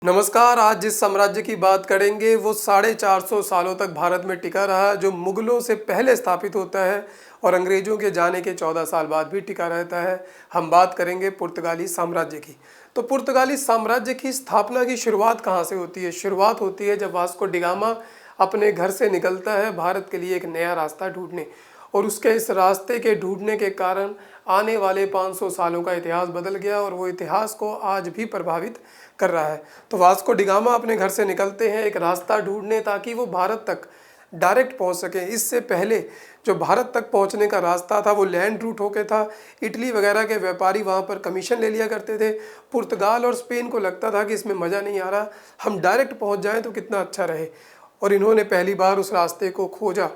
नमस्कार। आज जिस साम्राज्य की बात करेंगे वो 450 सालों तक भारत में टिका रहा, जो मुगलों से पहले स्थापित होता है और अंग्रेजों के जाने के 14 साल बाद भी टिका रहता है। हम बात करेंगे पुर्तगाली साम्राज्य की। तो पुर्तगाली साम्राज्य की स्थापना की शुरुआत कहाँ से होती है? शुरुआत होती है जब वास्को डी गामा अपने घर से निकलता है भारत के लिए एक नया रास्ता ढूंढने, और उसके इस रास्ते के ढूंढने के कारण आने वाले 500 सालों का इतिहास बदल गया और वो इतिहास को आज भी प्रभावित कर रहा है। तो वास्को डी गामा अपने घर से निकलते हैं एक रास्ता ढूंढने, ताकि वो भारत तक डायरेक्ट पहुंच सकें। इससे पहले जो भारत तक पहुंचने का रास्ता था वो लैंड रूट होके था। इटली वगैरह के व्यापारी वहां पर कमीशन ले लिया करते थे। पुर्तगाल और स्पेन को लगता था कि इसमें मज़ा नहीं आ रहा, हम डायरेक्ट पहुंच जाएं तो कितना अच्छा रहे, और इन्होंने पहली बार उस रास्ते को खोजा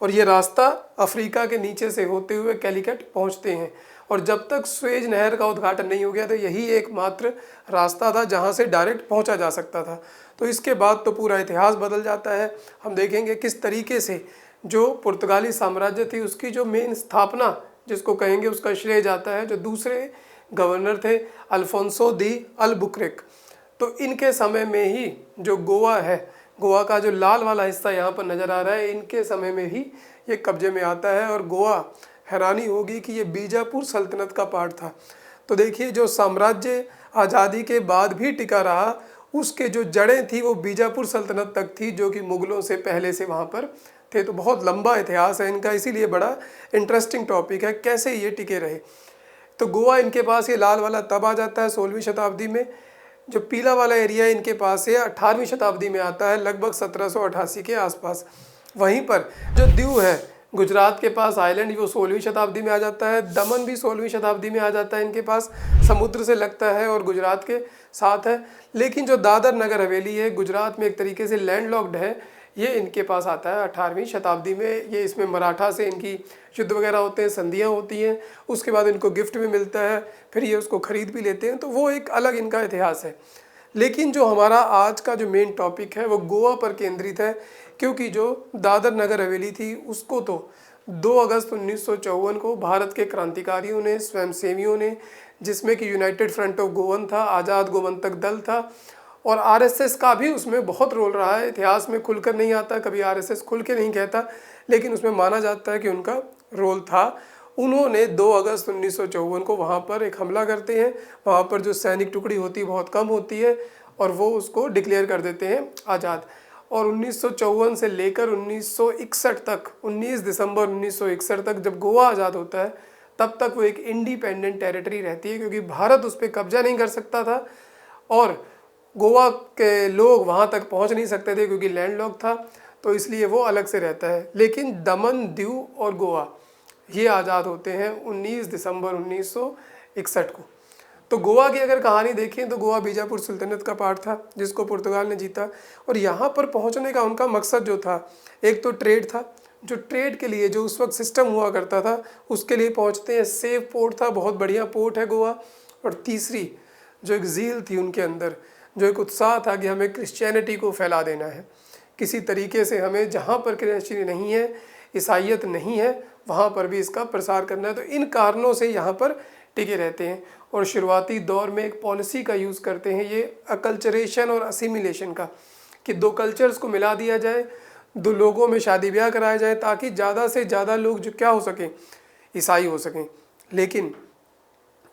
और ये रास्ता अफ्रीका के नीचे से होते हुए कैलिकट पहुंचते हैं। और जब तक स्वेज नहर का उद्घाटन नहीं हो गया तो यही एकमात्र रास्ता था जहां से डायरेक्ट पहुंचा जा सकता था। तो इसके बाद तो पूरा इतिहास बदल जाता है। हम देखेंगे किस तरीके से जो पुर्तगाली साम्राज्य थी उसकी जो मेन स्थापना जिसको कहेंगे उसका श्रेय जाता है जो दूसरे गवर्नर थे, अल्फोंसो दी अल्बुकर्क। तो इनके समय में ही जो गोवा है, गोवा का जो लाल वाला हिस्सा यहाँ पर नज़र आ रहा है, इनके समय में ही ये कब्जे में आता है। और गोवा, हैरानी होगी कि ये बीजापुर सल्तनत का पार्ट था। तो देखिए जो साम्राज्य आज़ादी के बाद भी टिका रहा उसके जो जड़ें थी वो बीजापुर सल्तनत तक थी, जो कि मुगलों से पहले से वहाँ पर थे। तो बहुत लंबा इतिहास है इनका, इसीलिए बड़ा इंटरेस्टिंग टॉपिक है कैसे ये टिके रहे। तो गोवा इनके पास ये लाल वाला तब आ जाता है 16वीं शताब्दी में। जो पीला वाला एरिया इनके पास है 18वीं शताब्दी में आता है, लगभग 1788 के आसपास। वहीं पर जो दीव है गुजरात के पास आइलैंड, वो 16वीं शताब्दी में आ जाता है। दमन भी 16वीं शताब्दी में आ जाता है, इनके पास समुद्र से लगता है और गुजरात के साथ है। लेकिन जो दादर नगर हवेली है गुजरात में एक तरीके से लैंडलॉक्ड है, ये इनके पास आता है 18वीं शताब्दी में। ये इसमें मराठा से इनकी युद्ध वगैरह होते हैं, संधियाँ होती हैं, उसके बाद इनको गिफ्ट में मिलता है, फिर ये उसको खरीद भी लेते हैं। तो वो एक अलग इनका इतिहास है। लेकिन जो हमारा आज का जो मेन टॉपिक है वो गोवा पर केंद्रित है, क्योंकि जो दादर नगर हवेली थी उसको तो 2 अगस्त 1954 को भारत के क्रांतिकारियों ने, स्वयंसेवियों ने, जिसमें कि यूनाइटेड फ्रंट ऑफ गोवन था, आज़ाद गोवंतक दल था, और आरएसएस का भी उसमें बहुत रोल रहा है। इतिहास में खुलकर नहीं आता, कभी आरएसएस खुल के नहीं कहता, लेकिन उसमें माना जाता है कि उनका रोल था। उन्होंने 2 अगस्त 1954 को वहाँ पर एक हमला करते हैं। वहाँ पर जो सैनिक टुकड़ी होती है बहुत कम होती है और वो उसको डिक्लेयर कर देते हैं आज़ाद। और 1954 से लेकर 1961 तक, 19 दिसंबर 1961 तक जब गोवा आज़ाद होता है, तब तक वो एक इंडिपेंडेंट टेरिटरी रहती है, क्योंकि भारत उस पर कब्जा नहीं कर सकता था और गोवा के लोग वहाँ तक पहुँच नहीं सकते थे क्योंकि लैंडलॉक था, तो इसलिए वो अलग से रहता है। लेकिन दमन, दीव और गोवा ये आज़ाद होते हैं 19 दिसंबर 1961 को। तो गोवा की अगर कहानी देखें तो गोवा बीजापुर सुल्तानत का पार्ट था जिसको पुर्तगाल ने जीता, और यहाँ पर पहुँचने का उनका मकसद जो था, एक तो ट्रेड था, जो ट्रेड के लिए जो उस वक्त सिस्टम हुआ करता था उसके लिए पहुँचते हैं। सेफ पोर्ट था, बहुत बढ़िया पोर्ट है गोवा। और तीसरी जो एक ज़ील थी उनके अंदर, जो एक उत्साह था कि हमें क्रिश्चियनिटी को फैला देना है, किसी तरीके से हमें जहाँ पर क्रिश्चियनिटी नहीं है, ईसाइयत नहीं है, वहाँ पर भी इसका प्रसार करना है। तो इन कारणों से यहाँ पर टिके रहते हैं और शुरुआती दौर में एक पॉलिसी का यूज़ करते हैं, ये अकल्चरेशन और असिमिलेशन का, कि 2 कल्चर्स को मिला दिया जाए, 2 लोगों में शादी ब्याह कराया जाए, ताकि ज़्यादा से ज़्यादा लोग जो क्या हो सकें, ईसाई हो सकें। लेकिन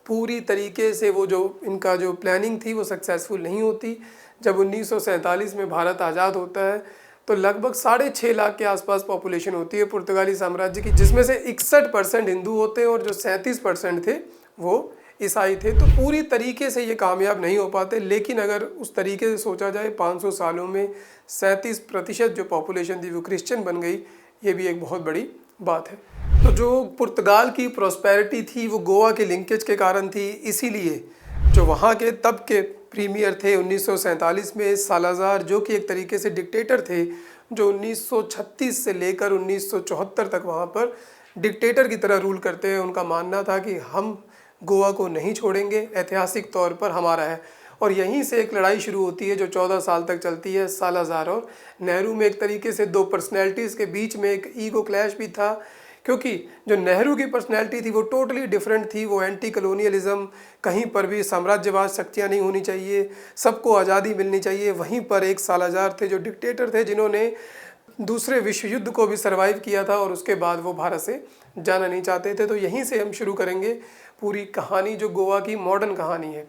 पूरी तरीके से वो जो इनका जो प्लानिंग थी वो सक्सेसफुल नहीं होती। जब 1947 में भारत आज़ाद होता है तो लगभग 6.5 लाख के आसपास पॉपुलेशन होती है पुर्तगाली साम्राज्य की, जिसमें से 61% हिंदू होते हैं और जो 37% थे वो ईसाई थे। तो पूरी तरीके से ये कामयाब नहीं हो पाते। लेकिन अगर उस तरीके से सोचा जाए 500 सालों में 37% जो पॉपुलेशन थी वो क्रिश्चियन बन गई, ये भी एक बहुत बड़ी बात है। तो जो पुर्तगाल की प्रॉस्पेरिटी थी वो गोवा के लिंकेज के कारण थी, इसीलिए जो वहाँ के तब के प्रीमियर थे 1947 में सालाज़ार, जो कि एक तरीके से डिक्टेटर थे, जो 1936 से लेकर 1974 तक वहाँ पर डिक्टेटर की तरह रूल करते हैं। उनका मानना था कि हम गोवा को नहीं छोड़ेंगे, ऐतिहासिक तौर पर हमारा है। और यहीं से एक लड़ाई शुरू होती है जो 14 साल तक चलती है, सालाज़ार और नेहरू में। एक तरीके से 2 पर्सनैलिटीज़ के बीच में एक ईगो क्लैश भी था क्योंकि जो नेहरू की पर्सनैलिटी थी वो टोटली डिफरेंट थी। वो एंटी कलोनियलिज्म, कहीं पर भी साम्राज्यवाद शक्तियाँ नहीं होनी चाहिए, सबको आज़ादी मिलनी चाहिए। वहीं पर एक सालाज़ार थे जो डिक्टेटर थे, जिन्होंने दूसरे विश्व युद्ध को भी सरवाइव किया था और उसके बाद वो भारत से जाना नहीं चाहते थे। तो यहीं से हम शुरू करेंगे पूरी कहानी, जो गोवा की मॉडर्न कहानी है।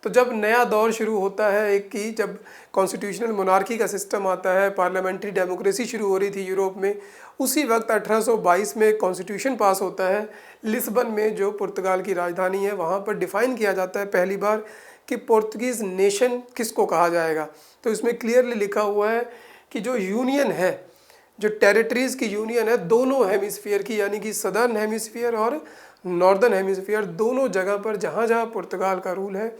तो जब नया दौर शुरू होता है एक की, जब कॉन्स्टिट्यूशनल मोनार्की का सिस्टम आता है, पार्लियामेंट्री डेमोक्रेसी शुरू हो रही थी यूरोप में, उसी वक्त 1822 में कॉन्स्टिट्यूशन पास होता है लिस्बन में, जो पुर्तगाल की राजधानी है। वहाँ पर डिफ़ाइन किया जाता है पहली बार कि पोर्तुगीज़ नेशन किसको कहा जाएगा। तो इसमें क्लियरली लिखा हुआ है कि जो यूनियन है, जो टेरिटरीज़ की यूनियन है दोनों हेमिस्फीयर की, यानी कि सदर्न हेमिस्फीयर और नॉर्दर्न हेमिस्फीयर, दोनों जगह पर जहाँ जहाँ पुर्तगाल का रूल है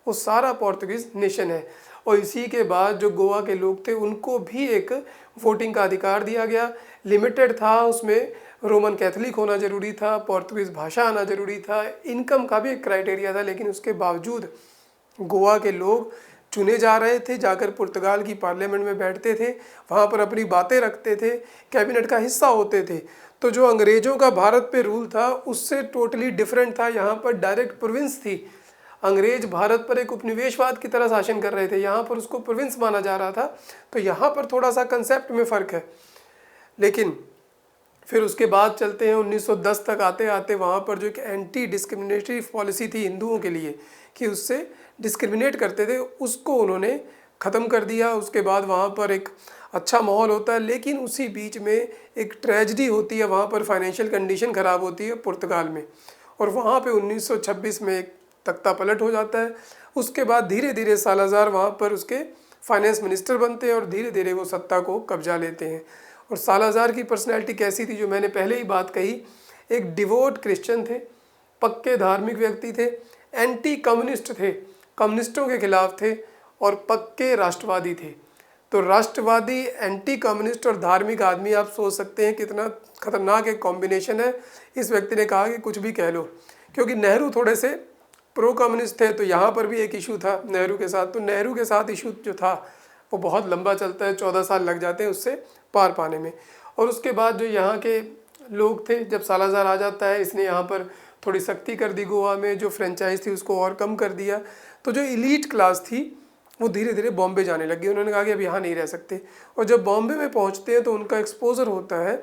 वो सारा पोर्तुगीज़ नेशन है। और इसी के बाद जो गोवा के लोग थे उनको भी एक वोटिंग का अधिकार दिया गया। लिमिटेड था, उसमें रोमन कैथोलिक होना ज़रूरी था, पोर्तुगीज़ भाषा आना ज़रूरी था, इनकम का भी एक क्राइटेरिया था। लेकिन उसके बावजूद गोवा के लोग चुने जा रहे थे, जाकर पुर्तगाल की पार्लियामेंट में बैठते थे, वहाँ पर अपनी बातें रखते थे, कैबिनेट का हिस्सा होते थे। तो जो अंग्रेज़ों का भारत पे रूल था उससे टोटली डिफरेंट था। यहाँ पर डायरेक्ट प्रोविंस थी। अंग्रेज भारत पर एक उपनिवेशवाद की तरह शासन कर रहे थे, यहाँ पर उसको प्रोविंस माना जा रहा था। तो यहाँ पर थोड़ा सा कंसेप्ट में फ़र्क है। लेकिन फिर उसके बाद चलते हैं 1910 तक, आते आते वहाँ पर जो एक एंटी डिस्क्रिमिनेटरी पॉलिसी थी हिंदुओं के लिए कि उससे डिस्क्रिमिनेट करते थे, उसको उन्होंने ख़त्म कर दिया। उसके बाद वहाँ पर एक अच्छा माहौल होता है। लेकिन उसी बीच में एक ट्रेजिडी होती है, वहाँ पर फाइनेंशियल कंडीशन ख़राब होती है पुर्तगाल में, और वहाँ पे 1926 में एक तख्ता पलट हो जाता है। उसके बाद धीरे धीरे सालाज़ार वहाँ पर उसके फाइनेंस मिनिस्टर बनते हैं और धीरे धीरे वो सत्ता को कब्जा लेते हैं। और सालाज़ार की पर्सनैलिटी कैसी थी, जो मैंने पहले ही बात कही, एक डिवोट क्रिश्चियन थे, पक्के धार्मिक व्यक्ति थे, एंटी कम्युनिस्ट थे, कम्युनिस्टों के खिलाफ थे, और पक्के राष्ट्रवादी थे। तो राष्ट्रवादी, एंटी कम्युनिस्ट और धार्मिक आदमी, आप सोच सकते हैं कितना खतरनाक एक कॉम्बिनेशन है। इस व्यक्ति ने कहा कि कुछ भी कह लो, क्योंकि नेहरू थोड़े से प्रो कम्युनिस्ट थे, तो यहाँ पर भी एक इशू था नेहरू के साथ। तो नेहरू के साथ इशू जो था वो बहुत लंबा चलता है, 14 साल लग जाते हैं उससे पार पाने में। और उसके बाद जो यहाँ के लोग थे, जब सालाज़ार आ जाता है, इसने यहाँ पर थोड़ी सख्ती कर दी गोवा में, जो फ्रेंचाइज थी उसको और कम कर दिया। तो जो इलीट क्लास थी वो धीरे धीरे बॉम्बे जाने लगी। उन्होंने कहा कि अब यहाँ नहीं रह सकते। और जब बॉम्बे में पहुँचते हैं तो उनका एक्सपोजर होता है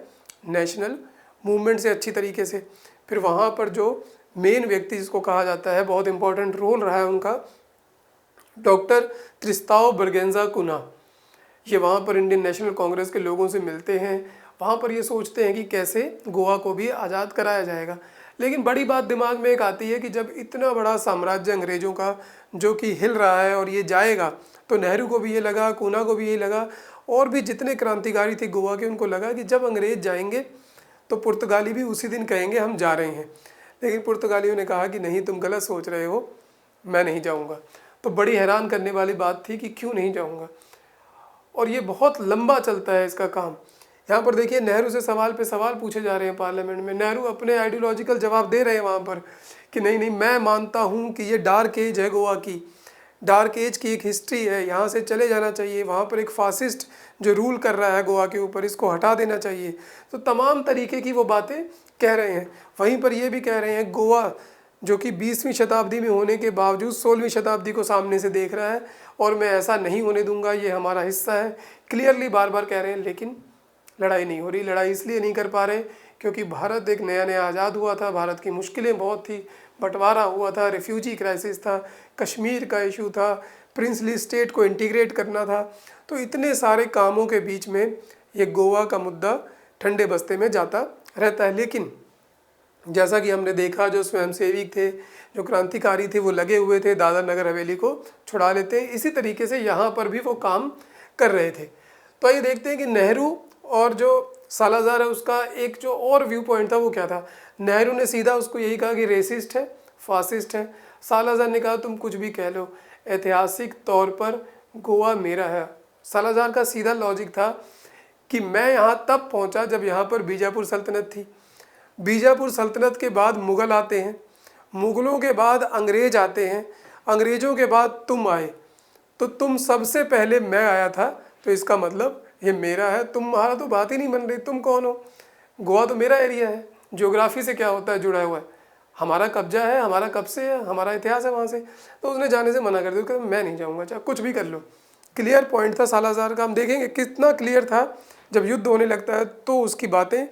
नेशनल मूवमेंट से अच्छी तरीके से। फिर वहाँ पर जो मेन व्यक्ति जिसको कहा जाता है, बहुत इंपॉर्टेंट रोल रहा है उनका, डॉक्टर क्रिस्ताओ बर्गेंजा कुना, ये वहाँ पर इंडियन नेशनल कांग्रेस के लोगों से मिलते हैं। वहाँ पर ये सोचते हैं कि कैसे गोवा को भी आज़ाद कराया जाएगा। लेकिन बड़ी बात दिमाग में एक आती है कि जब इतना बड़ा साम्राज्य अंग्रेज़ों का जो कि हिल रहा है और ये जाएगा, तो नेहरू को भी ये लगा, कुना को भी यही लगा, और भी जितने क्रांतिकारी थे गोवा के, उनको लगा कि जब अंग्रेज़ जाएंगे तो पुर्तगाली भी उसी दिन कहेंगे हम जा रहे हैं। लेकिन पुर्तगालियों ने कहा कि नहीं, तुम गलत सोच रहे हो, मैं नहीं जाऊँगा। तो बड़ी हैरान करने वाली बात थी कि क्यों नहीं जाऊँगा। और ये बहुत लंबा चलता है इसका काम। यहाँ पर देखिए, नेहरू से सवाल पे सवाल पूछे जा रहे हैं पार्लियामेंट में। नेहरू अपने आइडियोलॉजिकल जवाब दे रहे हैं वहाँ पर कि नहीं नहीं, मैं मानता हूँ कि ये डार्क एज है, गोवा की डार्क एज की एक हिस्ट्री है, यहाँ से चले जाना चाहिए। वहाँ पर एक फासिस्ट जो रूल कर रहा है गोवा के ऊपर, इसको हटा देना चाहिए। तो तमाम तरीके की वो बातें कह रहे हैं। वहीं पर ये भी कह रहे हैं, गोवा जो कि 20वीं शताब्दी में होने के बावजूद 16वीं शताब्दी को सामने से देख रहा है, और मैं ऐसा नहीं होने दूंगा, ये हमारा हिस्सा है। क्लियरली बार बार कह रहे हैं। लेकिन लड़ाई नहीं हो रही। लड़ाई इसलिए नहीं कर पा रहे क्योंकि भारत एक नया नया आज़ाद हुआ था, भारत की मुश्किलें बहुत थी, बंटवारा हुआ था, रिफ्यूजी क्राइसिस था, कश्मीर का इशू था, प्रिंसली स्टेट को इंटीग्रेट करना था। तो इतने सारे कामों के बीच में ये गोवा का मुद्दा ठंडे बस्ते में जाता रहता है। लेकिन जैसा कि हमने देखा, जो स्वयंसेवी थे, जो क्रांतिकारी थे, वो लगे हुए थे दादर नगर हवेली को छुड़ा लेते। इसी तरीके से यहाँ पर भी वो काम कर रहे थे। तो ये देखते हैं कि नेहरू और जो सालाज़ार है, उसका एक जो और व्यू पॉइंट था वो क्या था। नेहरू ने सीधा उसको यही कहा कि रेसिस्ट है, फासिस्ट है। सालाज़ार ने कहा तुम कुछ भी कह लो, ऐतिहासिक तौर पर गोवा मेरा है। सालाज़ार का सीधा लॉजिक था कि मैं यहाँ तब पहुँचा जब यहाँ पर बीजापुर सल्तनत थी, बीजापुर सल्तनत के बाद मुग़ल आते हैं, मुग़लों के बाद अंग्रेज़ आते हैं, अंग्रेज़ों के बाद तुम आए, तो तुम सबसे पहले मैं आया था, तो इसका मतलब ये मेरा है। तुम्हारा तो बात ही नहीं बन रही, तुम कौन हो? गोवा तो मेरा एरिया है, ज्योग्राफी से क्या होता है जुड़ा हुआ है, हमारा कब्जा है, हमारा कब से है, हमारा इतिहास है वहाँ से। तो उसने जाने से मना कर दिया, कहता मैं नहीं जाऊँगा, चाहे कुछ भी कर लो। क्लियर पॉइंट था सालाज़ार का। हम देखेंगे कितना क्लियर था। जब युद्ध होने लगता है तो उसकी बातें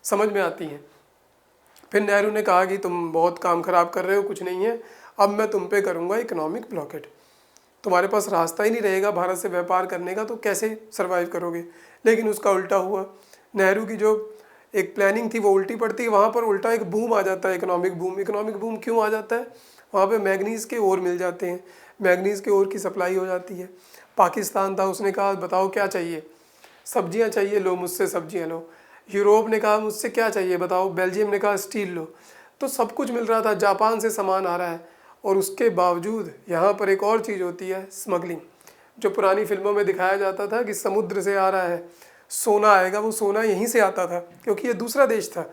समझ में आती हैं। फिर नेहरू ने कहा कि तुम बहुत काम खराब कर रहे हो, कुछ नहीं है, अब मैं तुम पे करूँगा इकोनॉमिक ब्लॉकेट, तुम्हारे पास रास्ता ही नहीं रहेगा भारत से व्यापार करने का, तो कैसे सर्वाइव करोगे। लेकिन उसका उल्टा हुआ। नेहरू की जो एक प्लानिंग थी वो उल्टी पड़ती है, वहाँ पर उल्टा एक बूम आ जाता है, इकोनॉमिक बूम। इकोनॉमिक बूम क्यों आ जाता है? वहाँ पे मैग्नीज़ के ओर मिल जाते हैं, मैग्नीज़ के ओर की सप्लाई हो जाती है। पाकिस्तान था, उसने कहा बताओ क्या चाहिए, सब्जियां चाहिए, लो मुझसे सब्जियां लो। यूरोप ने कहा मुझसे क्या चाहिए बताओ, बेल्जियम ने कहा स्टील लो। तो सब कुछ मिल रहा था, जापान से सामान आ रहा है। और उसके बावजूद यहाँ पर एक और चीज़ होती है, स्मगलिंग। जो पुरानी फिल्मों में दिखाया जाता था कि समुद्र से आ रहा है सोना आएगा, वो सोना यहीं से आता था, क्योंकि ये दूसरा देश था।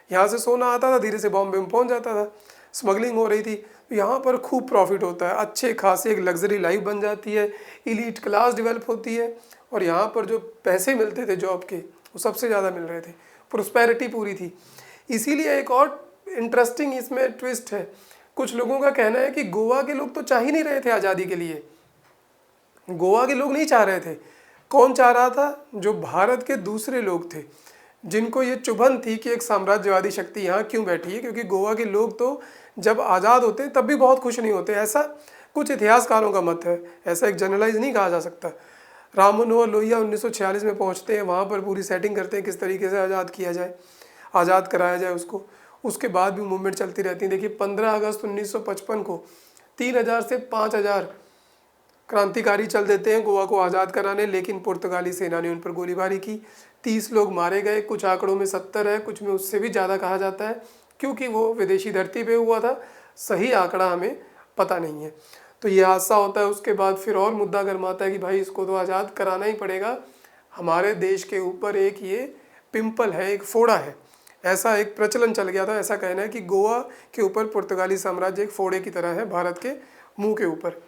यहाँ से सोना आता था, धीरे से बॉम्बे में पहुँच जाता था, स्मगलिंग हो रही थी। यहाँ पर खूब प्रॉफिट होता है, अच्छे खासे एक लग्जरी लाइफ बन जाती है, इलीट क्लास डेवलप होती है। और यहाँ पर जो पैसे मिलते थे जॉब के, वो सबसे ज़्यादा मिल रहे थे, प्रोस्पेरिटी पूरी थी। इसीलिए एक और इंटरेस्टिंग इसमें ट्विस्ट है। कुछ लोगों का कहना है कि गोवा के लोग तो चाह ही नहीं रहे थे आज़ादी के लिए, गोवा के लोग नहीं चाह रहे थे। कौन चाह रहा था? जो भारत के दूसरे लोग थे, जिनको ये चुभन थी कि एक साम्राज्यवादी शक्ति यहाँ क्यों बैठी है। क्योंकि गोवा के लोग तो जब आज़ाद होते तब भी बहुत खुश नहीं होते, ऐसा कुछ इतिहासकारों का मत है, ऐसा एक जनरलाइज नहीं कहा जा सकता। राम मनोहर लोहिया 1946 में पहुँचते हैं, वहाँ पर पूरी सेटिंग करते हैं किस तरीके से आज़ाद किया जाए, आज़ाद कराया जाए उसको। उसके बाद भी मूवमेंट चलती रहती है। देखिए 15 अगस्त 1955 को 3000 से 5000 क्रांतिकारी चल देते हैं गोवा को आज़ाद कराने, लेकिन पुर्तगाली सेना ने उन पर गोलीबारी की, 30 लोग मारे गए। कुछ आंकड़ों में 70 है, कुछ में उससे भी ज़्यादा कहा जाता है, क्योंकि वो विदेशी धरती पे हुआ था, सही आंकड़ा हमें पता नहीं है। तो ये हादसा होता है। उसके बाद फिर और मुद्दा गर्माता है कि भाई इसको तो आज़ाद कराना ही पड़ेगा, हमारे देश के ऊपर एक ये पिंपल है, एक फोड़ा है, ऐसा एक प्रचलन चल गया था। ऐसा कहना है कि गोवा के ऊपर पुर्तगाली साम्राज्य एक फोड़े की तरह है, भारत के मुंह के ऊपर।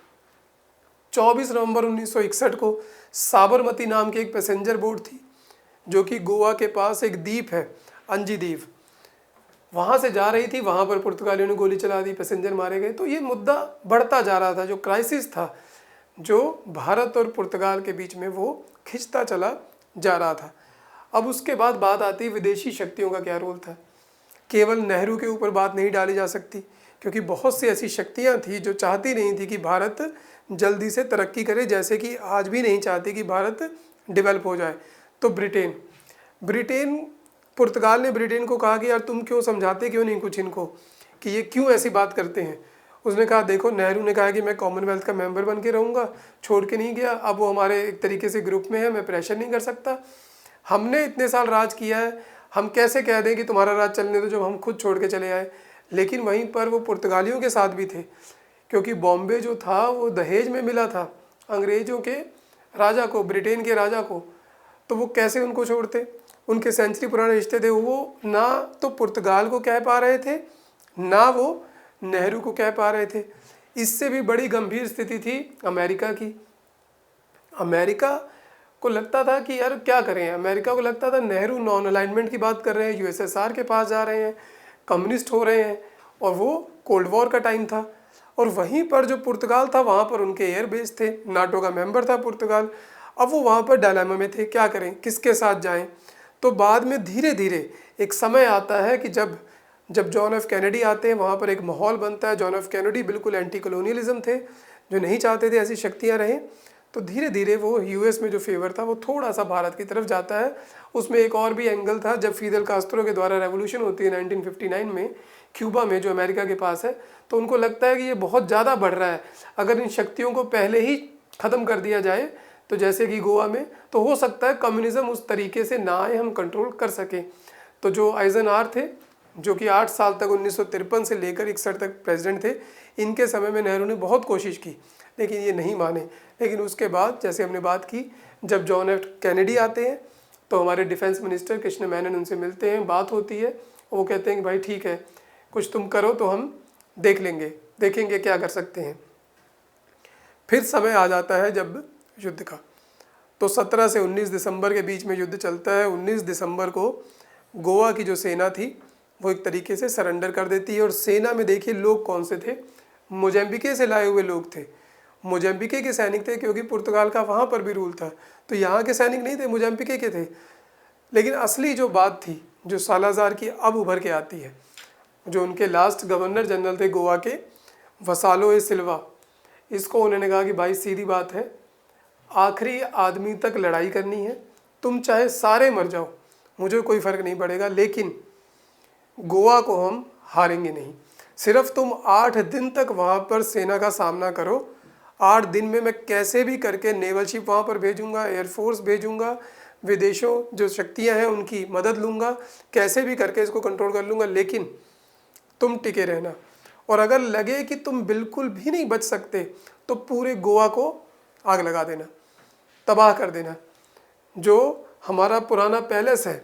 24 नवंबर 1961 को साबरमती नाम की एक पैसेंजर बोट थी, जो कि गोवा के पास एक द्वीप है, अंजी द्वीप, वहाँ से जा रही थी। वहाँ पर पुर्तगालियों ने गोली चला दी, पैसेंजर मारे गए। तो ये मुद्दा बढ़ता जा रहा था, जो क्राइसिस था, जो भारत और पुर्तगाल के बीच में, वो खिंचता चला जा रहा था। अब उसके बाद बात आती है विदेशी शक्तियों का क्या रोल था। केवल नेहरू के ऊपर बात नहीं डाली जा सकती, क्योंकि बहुत सी ऐसी शक्तियाँ थी जो चाहती नहीं थी कि भारत जल्दी से तरक्की करे, जैसे कि आज भी नहीं चाहती कि भारत डेवलप हो जाए। तो ब्रिटेन पुर्तगाल ने ब्रिटेन को कहा कि यार तुम क्यों समझाते क्यों नहीं कुछ इनको, कि ये क्यों ऐसी बात करते हैं। उसने कहा देखो, नेहरू ने कहा कि मैं कॉमनवेल्थ का मेंबर बन के रहूँगा, छोड़ के नहीं गया। अब वो हमारे एक तरीके से ग्रुप में है, मैं प्रेशर नहीं कर सकता, हमने इतने साल राज किया है, हम कैसे कह दें कि तुम्हारा राज चलने दो जब हम खुद छोड़ के चले आए। लेकिन वहीं पर वो पुर्तगालियों के साथ भी थे, क्योंकि बॉम्बे जो था वो दहेज में मिला था अंग्रेज़ों के राजा को, ब्रिटेन के राजा को। तो वो कैसे उनको छोड़ते, उनके सेंचुरी पुराने रिश्ते थे। वो ना तो पुर्तगाल को कह पा रहे थे, ना वो नेहरू को कह पा रहे थे। इससे भी बड़ी गंभीर स्थिति थी अमेरिका की। अमेरिका को लगता था कि यार क्या करें, अमेरिका को लगता था नेहरू नॉन अलाइनमेंट की बात कर रहे हैं, यूएसएसआर के पास जा रहे हैं, कम्युनिस्ट हो रहे हैं, और वो कोल्ड वॉर का टाइम था। और वहीं पर जो पुर्तगाल था, वहाँ पर उनके एयर बेस थे, नाटो का मेंबर था पुर्तगाल। अब वो वहाँ पर डायलेमा में थे, क्या करें, किसके साथ जाएं। तो बाद में धीरे धीरे एक समय आता है कि जब जॉन एफ कैनेडी आते हैं, वहाँ पर एक माहौल बनता है। जॉन एफ कैनेडी बिल्कुल एंटी कॉलोनियलिज्म थे, जो नहीं चाहते थे ऐसी शक्तियाँ रहें। तो धीरे धीरे वो यूएस में जो फेवर था वो थोड़ा सा भारत की तरफ जाता है। उसमें एक और भी एंगल था, जब फिदेल कास्त्रो के द्वारा रेवोल्यूशन होती है 1959 में क्यूबा में, जो अमेरिका के पास है, तो उनको लगता है कि ये बहुत ज़्यादा बढ़ रहा है, अगर इन शक्तियों को पहले ही ख़त्म कर दिया जाए, तो जैसे कि गोवा में, तो हो सकता है कम्युनिज्म उस तरीके से ना आए, हम कंट्रोल कर सकें। तो जो आइजनआर थे, जो कि 8 साल तक 1953 से लेकर 61 तक प्रेसिडेंट थे, इनके समय में नेहरू ने बहुत कोशिश की, लेकिन ये नहीं माने। लेकिन उसके बाद जैसे हमने बात की, जब जॉन एफ कैनेडी आते हैं, तो हमारे डिफेंस मिनिस्टर कृष्ण मेनन उनसे मिलते हैं, बात होती है, वो कहते हैं कि भाई ठीक है, कुछ तुम करो तो हम देखेंगे क्या कर सकते हैं। फिर समय आ जाता है जब युद्ध का, तो 17 से 19 दिसंबर के बीच में युद्ध चलता है। 19 दिसंबर को गोवा की जो सेना थी वो एक तरीके से सरेंडर कर देती है। और सेना में देखिए लोग कौन से थे, मोजाम्बिके से लाए हुए लोग थे, मोजाम्बिके के सैनिक थे, क्योंकि पुर्तगाल का वहाँ पर भी रूल था। तो यहाँ के सैनिक नहीं थे, मोजाम्बिके के थे। लेकिन असली जो बात थी, जो सालाजार की अब उभर के आती है, जो उनके लास्ट गवर्नर जनरल थे गोवा के, वसालो ए सिल्वा, इसको उन्होंने कहा कि भाई सीधी बात है, आखिरी आदमी तक लड़ाई करनी है, तुम चाहे सारे मर जाओ, मुझे कोई फ़र्क नहीं पड़ेगा, लेकिन गोवा को हम हारेंगे नहीं। सिर्फ तुम 8 दिन तक वहाँ पर सेना का सामना करो। 8 दिन में मैं कैसे भी करके नेवल शिप वहाँ पर भेजूंगा, एयरफोर्स भेजूंगा, विदेशों जो शक्तियाँ हैं उनकी मदद लूँगा, कैसे भी करके इसको कंट्रोल कर लूँगा, लेकिन तुम टिके रहना। और अगर लगे कि तुम बिल्कुल भी नहीं बच सकते तो पूरे गोवा को आग लगा देना, तबाह कर देना। जो हमारा पुराना पैलेस है,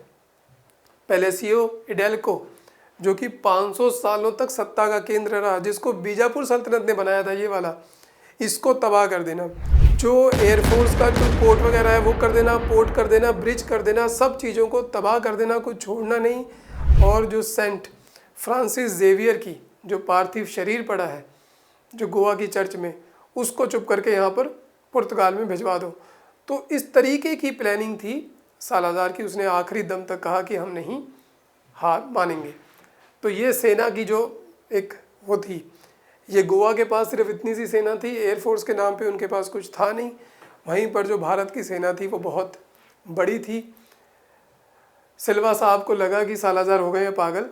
पैलेसियो इडेल्को, जो कि 500 सालों तक सत्ता का केंद्र रहा, जिसको बीजापुर सल्तनत ने बनाया था, ये वाला, इसको तबाह कर देना। जो एयरफोर्स का जो पोर्ट वगैरह है वो कर देना, पोर्ट कर देना, ब्रिज कर देना, सब चीज़ों को तबाह कर देना, कुछ छोड़ना नहीं। और जो सेंट फ्रांसिस जेवियर की जो पार्थिव शरीर पड़ा है जो गोवा की चर्च में, उसको चुप करके यहाँ पर पुर्तगाल में भिजवा दो। तो इस तरीके की प्लानिंग थी सालाजार की। उसने आखिरी दम तक कहा कि हम नहीं हार मानेंगे। तो ये सेना की जो एक वो थी, ये गोवा के पास सिर्फ इतनी सी सेना थी, एयरफोर्स के नाम पे उनके पास कुछ था नहीं। वहीं पर जो भारत की सेना थी वो बहुत बड़ी थी। सिल्वा साहब को लगा कि सालाजार हो गए हैं पागल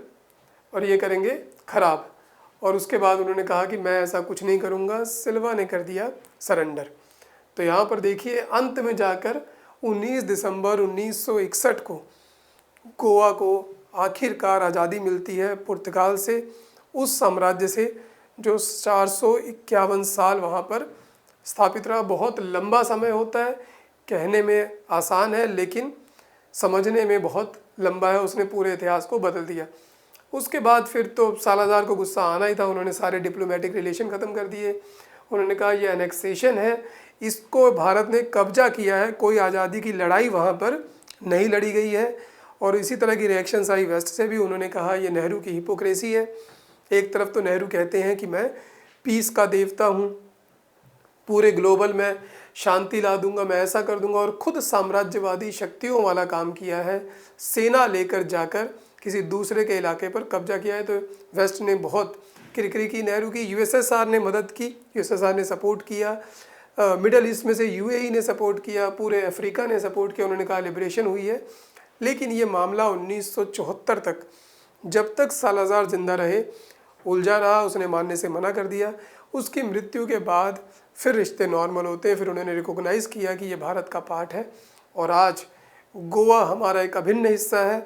और ये करेंगे खराब, और उसके बाद उन्होंने कहा कि मैं ऐसा कुछ नहीं करूँगा। सिल्वा ने कर दिया सरेंडर। तो यहाँ पर देखिए अंत में जाकर 19 दिसंबर 1961 को गोवा को आखिरकार आज़ादी मिलती है पुर्तगाल से, उस साम्राज्य से जो 451 साल वहाँ पर स्थापित रहा। बहुत लंबा समय होता है, कहने में आसान है लेकिन समझने में बहुत लंबा है। उसने पूरे इतिहास को बदल दिया। उसके बाद फिर तो सालाजार को गुस्सा आना ही था। उन्होंने सारे डिप्लोमेटिक रिलेशन ख़त्म कर दिए। उन्होंने कहा ये एनेक्सेशन है, इसको भारत ने कब्जा किया है, कोई आज़ादी की लड़ाई वहाँ पर नहीं लड़ी गई है। और इसी तरह की रिएक्शंस आई वेस्ट से भी। उन्होंने कहा ये नेहरू की हिपोक्रेसी है। एक तरफ तो नेहरू कहते हैं कि मैं पीस का देवता हूँ, पूरे ग्लोबल में शांति ला दूंगा, मैं ऐसा कर दूंगा, और खुद साम्राज्यवादी शक्तियों वाला काम किया है, सेना लेकर जाकर किसी दूसरे के इलाके पर कब्जा किया है। तो वेस्ट ने बहुत किरकिरी की नेहरू की। यूएसएसआर ने मदद की, यूएसएसआर ने सपोर्ट किया, मिडल ईस्ट में से यूएई ने सपोर्ट किया, पूरे अफ्रीका ने सपोर्ट किया। उन्होंने कहा लिबरेशन हुई है। लेकिन ये मामला 1974 तक, जब तक सालाजार जिंदा रहे, उलझा रहा। उसने मानने से मना कर दिया। उसकी मृत्यु के बाद फिर रिश्ते नॉर्मल होते हैं। फिर उन्होंने रिकॉग्नाइज़ किया कि ये भारत का पार्ट है और आज गोवा हमारा एक अभिन्न हिस्सा है।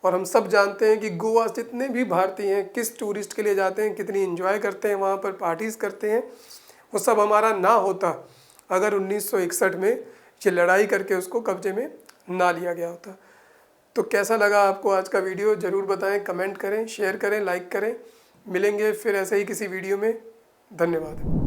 और हम सब जानते हैं कि गोवा जितने भी भारतीय हैं, किस टूरिस्ट के लिए जाते हैं, कितनी एंजॉय करते हैं, वहाँ पर पार्टीज़ करते हैं, वो सब हमारा ना होता अगर 1961 में ये लड़ाई करके उसको कब्जे में ना लिया गया होता। तो कैसा लगा आपको आज का वीडियो ज़रूर बताएं, कमेंट करें, शेयर करें, लाइक करें। मिलेंगे फिर ऐसे ही किसी वीडियो में। धन्यवाद।